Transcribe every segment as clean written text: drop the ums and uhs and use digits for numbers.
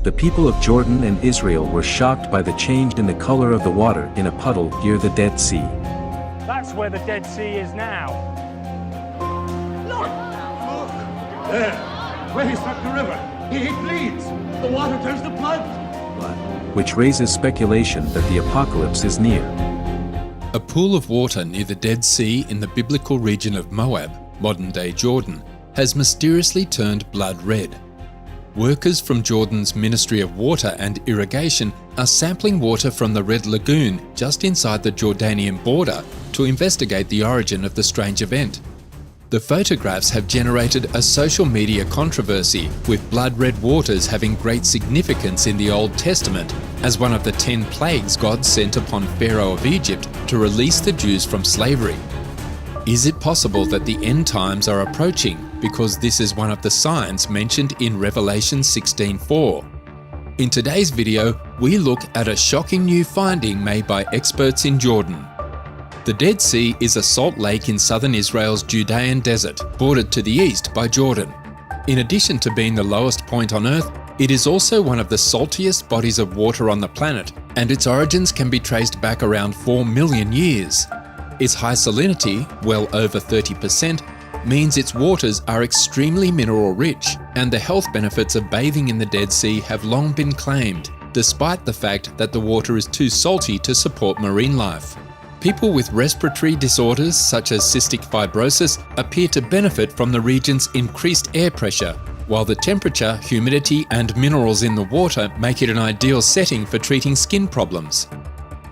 the people of Jordan and Israel were shocked by the change in the color of the water in a puddle near the Dead Sea. That's where the Dead Sea is now. Look! There! Where he struck the river. He bleeds! The water turns to blood! Which raises speculation that the apocalypse is near. A pool of water near the Dead Sea in the biblical region of Moab, modern-day Jordan, has mysteriously turned blood red. Workers from Jordan's Ministry of Water and Irrigation are sampling water from the Red Lagoon just inside the Jordanian border to investigate the origin of the strange event. The photographs have generated a social media controversy, with blood red waters having great significance in the Old Testament as one of the 10 plagues God sent upon Pharaoh of Egypt to release the Jews from slavery. Is it possible that the end times are approaching because this is one of the signs mentioned in Revelation 16:4? In today's video, we look at a shocking new finding made by experts in Jordan. The Dead Sea is a salt lake in southern Israel's Judean desert, bordered to the east by Jordan. In addition to being the lowest point on Earth, it is also one of the saltiest bodies of water on the planet, and its origins can be traced back around 4 million years. Its high salinity, well over 30%, means its waters are extremely mineral rich, and the health benefits of bathing in the Dead Sea have long been claimed, despite the fact that the water is too salty to support marine life. People with respiratory disorders such as cystic fibrosis appear to benefit from the region's increased air pressure, while the temperature, humidity, and minerals in the water make it an ideal setting for treating skin problems.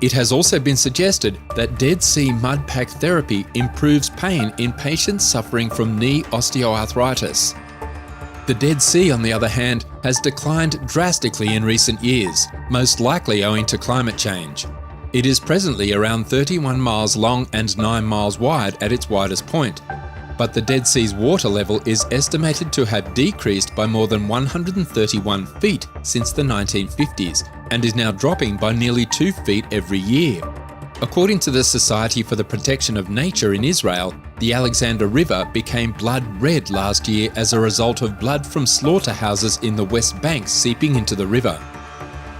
It has also been suggested that Dead Sea mud pack therapy improves pain in patients suffering from knee osteoarthritis. The Dead Sea, on the other hand, has declined drastically in recent years, most likely owing to climate change. It is presently around 31 miles long and 9 miles wide at its widest point, but the Dead Sea's water level is estimated to have decreased by more than 131 feet since the 1950s and is now dropping by nearly 2 feet every year. According to the Society for the Protection of Nature in Israel, the Alexander River became blood red last year as a result of blood from slaughterhouses in the West Bank seeping into the river.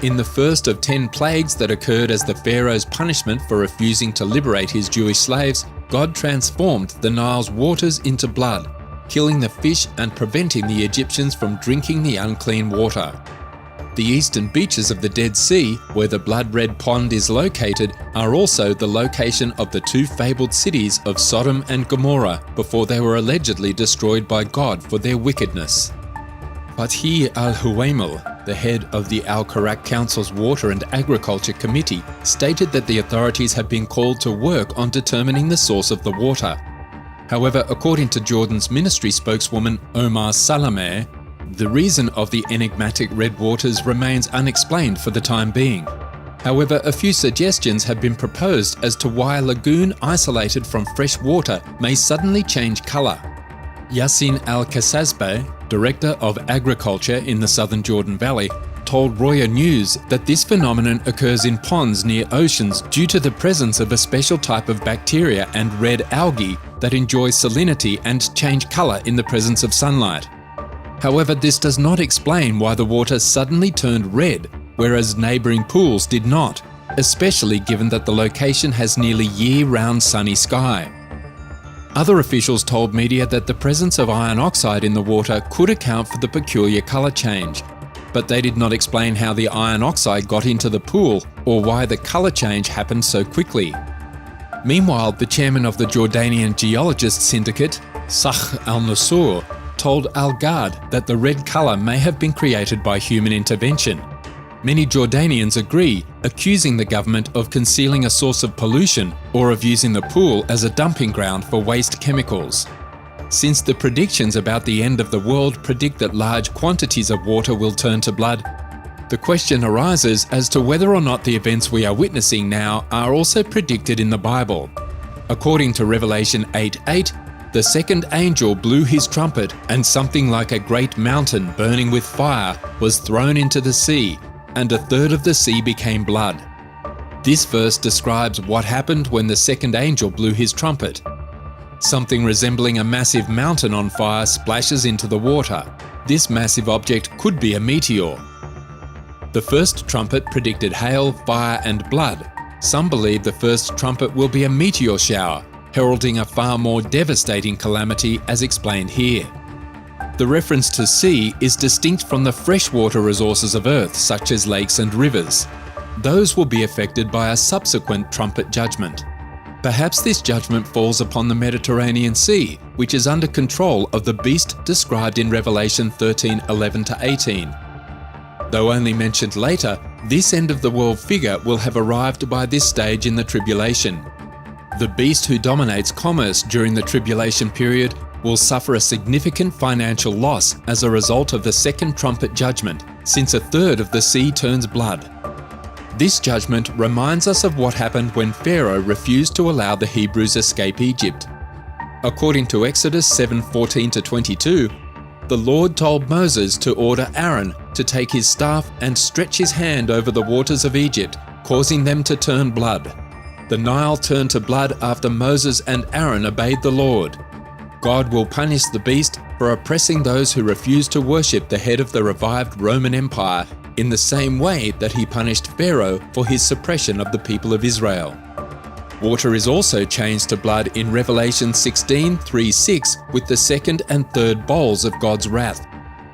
In the first of 10 plagues that occurred as the Pharaoh's punishment for refusing to liberate his Jewish slaves, God transformed the Nile's waters into blood, killing the fish and preventing the Egyptians from drinking the unclean water. The eastern beaches of the Dead Sea, where the blood-red pond is located, are also the location of the 2 fabled cities of Sodom and Gomorrah before they were allegedly destroyed by God for their wickedness. Fatih al-Huwaimil, the head of the Al-Karak Council's Water and Agriculture Committee, stated that the authorities have been called to work on determining the source of the water. However, according to Jordan's ministry spokeswoman Omar Salameh, the reason of the enigmatic red waters remains unexplained for the time being. However, a few suggestions have been proposed as to why a lagoon isolated from fresh water may suddenly change colour. Yassin Al-Kasazbeh, Director of Agriculture in the southern Jordan Valley, told Roya News that this phenomenon occurs in ponds near oceans due to the presence of a special type of bacteria and red algae that enjoy salinity and change colour in the presence of sunlight. However, this does not explain why the water suddenly turned red, whereas neighbouring pools did not, especially given that the location has nearly year-round sunny sky. Other officials told media that the presence of iron oxide in the water could account for the peculiar colour change, but they did not explain how the iron oxide got into the pool or why the colour change happened so quickly. Meanwhile, the chairman of the Jordanian Geologists Syndicate, Sakh al-Nusur, told Al-Gad that the red colour may have been created by human intervention. Many Jordanians agree, accusing the government of concealing a source of pollution or of using the pool as a dumping ground for waste chemicals. Since the predictions about the end of the world predict that large quantities of water will turn to blood, the question arises as to whether or not the events we are witnessing now are also predicted in the Bible. According to Revelation 8:8, the second angel blew his trumpet, and something like a great mountain burning with fire was thrown into the sea, and a third of the sea became blood. This verse describes what happened when the second angel blew his trumpet. Something resembling a massive mountain on fire splashes into the water. This massive object could be a meteor. The first trumpet predicted hail, fire, and blood. Some believe the first trumpet will be a meteor shower, heralding a far more devastating calamity as explained here. The reference to sea is distinct from the freshwater resources of Earth, such as lakes and rivers. Those will be affected by a subsequent trumpet judgment. Perhaps this judgment falls upon the Mediterranean Sea, which is under control of the beast described in Revelation 13:11-18. Though only mentioned later, this end-of-the-world figure will have arrived by this stage in the tribulation. The beast who dominates commerce during the tribulation period will suffer a significant financial loss as a result of the second trumpet judgment, since a third of the sea turns blood. This judgment reminds us of what happened when Pharaoh refused to allow the Hebrews escape Egypt. According to Exodus 7:14-22, the Lord told Moses to order Aaron to take his staff and stretch his hand over the waters of Egypt, causing them to turn blood. The Nile turned to blood after Moses and Aaron obeyed the Lord. God will punish the beast for oppressing those who refuse to worship the head of the revived Roman Empire in the same way that he punished Pharaoh for his suppression of the people of Israel. Water is also changed to blood in Revelation 16:3-6 with the second and third bowls of God's wrath.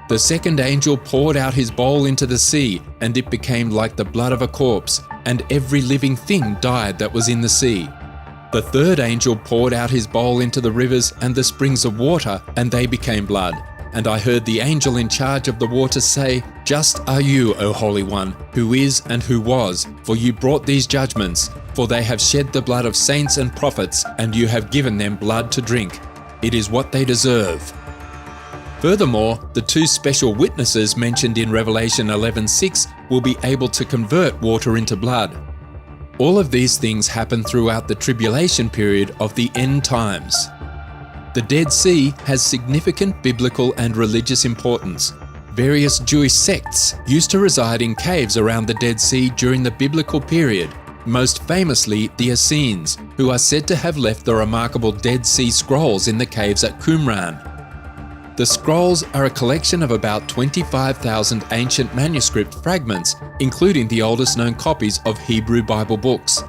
The second angel poured out his bowl into the sea, and it became like the blood of a corpse, and every living thing died that was in the sea. The third angel poured out his bowl into the rivers and the springs of water, and they became blood. And I heard the angel in charge of the water say, "Just are you, O Holy One, who is and who was, for you brought these judgments, for they have shed the blood of saints and prophets, and you have given them blood to drink. It is what they deserve." Furthermore, the two special witnesses mentioned in Revelation 11:6 will be able to convert water into blood. All of these things happen throughout the tribulation period of the end times. The Dead Sea has significant biblical and religious importance. Various Jewish sects used to reside in caves around the Dead Sea during the biblical period, most famously the Essenes, who are said to have left the remarkable Dead Sea Scrolls in the caves at Qumran. The scrolls are a collection of about 25,000 ancient manuscript fragments, including the oldest known copies of Hebrew Bible books.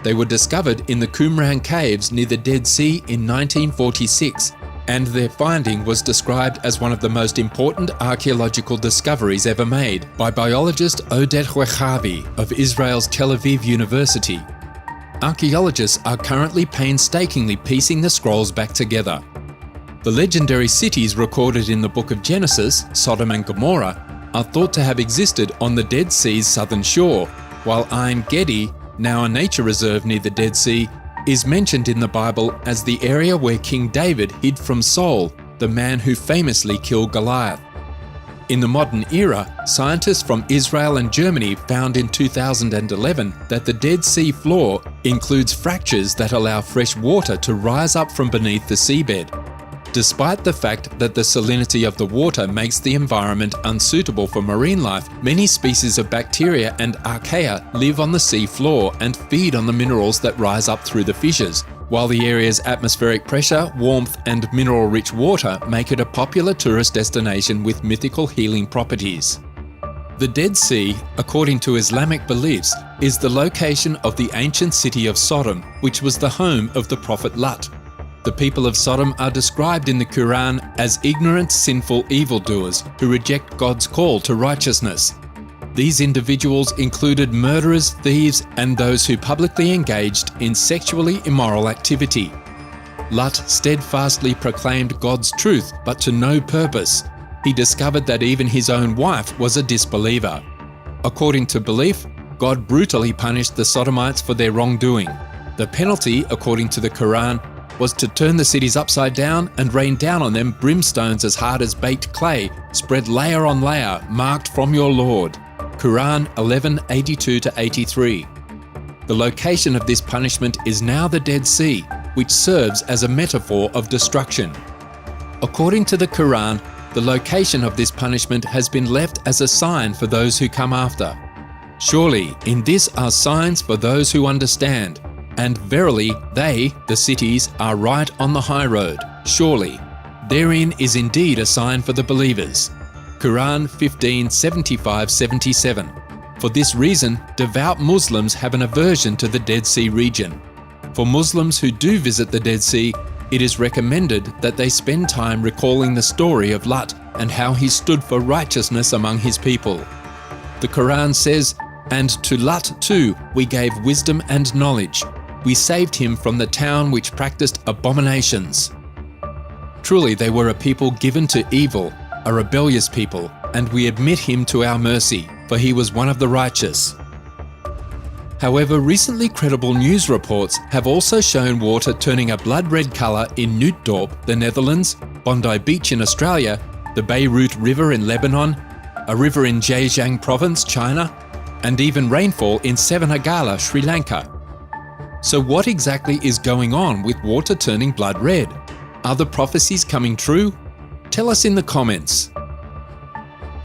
They were discovered in the Qumran caves near the Dead Sea in 1946, and their finding was described as one of the most important archaeological discoveries ever made by biologist Oded Rechavi of Israel's Tel Aviv University. Archaeologists are currently painstakingly piecing the scrolls back together. The legendary cities recorded in the book of Genesis, Sodom and Gomorrah, are thought to have existed on the Dead Sea's southern shore, while Ein Gedi, now a nature reserve near the Dead Sea, is mentioned in the Bible as the area where King David hid from Saul, the man who famously killed Goliath. In the modern era, scientists from Israel and Germany found in 2011 that the Dead Sea floor includes fractures that allow fresh water to rise up from beneath the seabed. Despite the fact that the salinity of the water makes the environment unsuitable for marine life, many species of bacteria and archaea live on the sea floor and feed on the minerals that rise up through the fissures, while the area's atmospheric pressure, warmth, and mineral-rich water make it a popular tourist destination with mythical healing properties. The Dead Sea, according to Islamic beliefs, is the location of the ancient city of Sodom, which was the home of the prophet Lot. The people of Sodom are described in the Quran as ignorant, sinful evildoers who reject God's call to righteousness. These individuals included murderers, thieves, and those who publicly engaged in sexually immoral activity. Lot steadfastly proclaimed God's truth, but to no purpose. He discovered that even his own wife was a disbeliever. According to belief, God brutally punished the Sodomites for their wrongdoing. The penalty, according to the Quran, was to turn the cities upside down and rain down on them brimstones as hard as baked clay, spread layer on layer, marked from your Lord. Quran 11:82-83. The location of this punishment is now the Dead Sea, which serves as a metaphor of destruction. According to the Quran, the location of this punishment has been left as a sign for those who come after. Surely, in this are signs for those who understand. And verily, they, the cities, are right on the high road. Surely, therein is indeed a sign for the believers. Quran 15:75-77. For this reason, devout Muslims have an aversion to the Dead Sea region. For Muslims who do visit the Dead Sea, it is recommended that they spend time recalling the story of Lut and how he stood for righteousness among his people. The Quran says, "And to Lut too we gave wisdom and knowledge. We saved him from the town which practiced abominations." Truly they were a people given to evil, a rebellious people, and we admit him to our mercy, for he was one of the righteous. However, recently credible news reports have also shown water turning a blood red colour in Nootdorp, the Netherlands, Bondi Beach in Australia, the Beirut River in Lebanon, a river in Zhejiang Province, China, and even rainfall in Savanagala, Sri Lanka. So what exactly is going on with water turning blood red? Are the prophecies coming true? Tell us in the comments.